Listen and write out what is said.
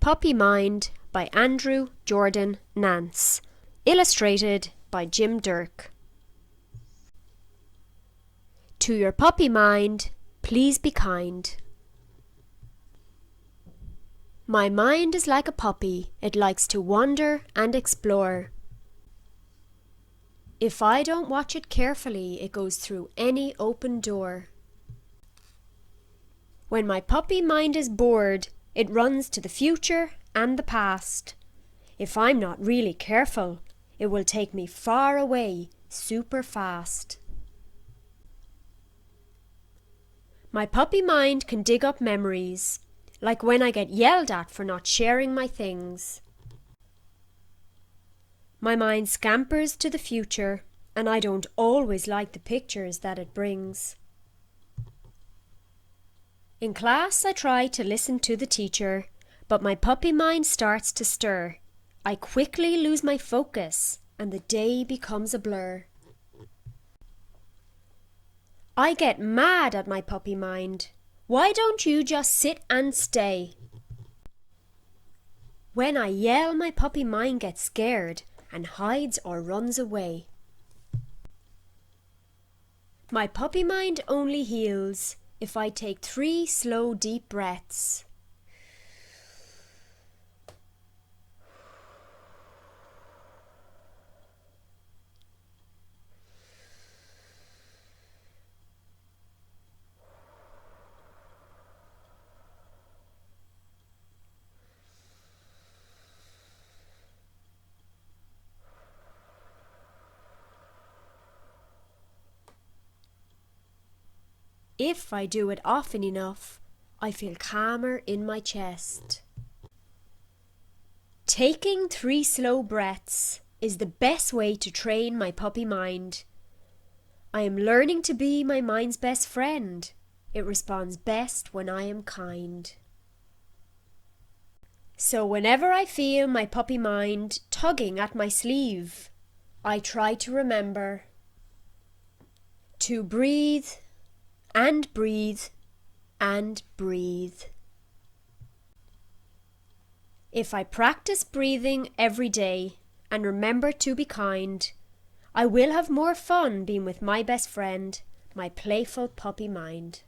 Puppy Mind by Andrew Jordan Nance. Illustrated by Durk. To your puppy mind, please be kind. My mind is like a puppy, it likes to wander and explore. If I don't watch it carefully, it goes through any open door. When my puppy mind is bored, it runs to the future and the past. If I'm not really careful, it will take me far away super fast. My puppy mind can dig up memories, like when I get yelled at for not sharing my things. My mind scampers to the future, and I don't always like the pictures that it brings. In class, I try to listen to the teacher, but my puppy mind starts to stir. I quickly lose my focus, and the day becomes a blur. I get mad at my puppy mind. Why don't you just sit and stay? When I yell, my puppy mind gets scared and hides or runs away. My puppy mind only heals if I take 3 slow deep breaths. If I do it often enough, I feel calmer in my chest. Taking 3 slow breaths is the best way to train my puppy mind. I am learning to be my mind's best friend. It responds best when I am kind. So whenever I feel my puppy mind tugging at my sleeve, I try to remember to breathe and breathe and breathe. If I practice breathing every day and remember to be kind, I will have more fun being with my best friend, my playful puppy mind.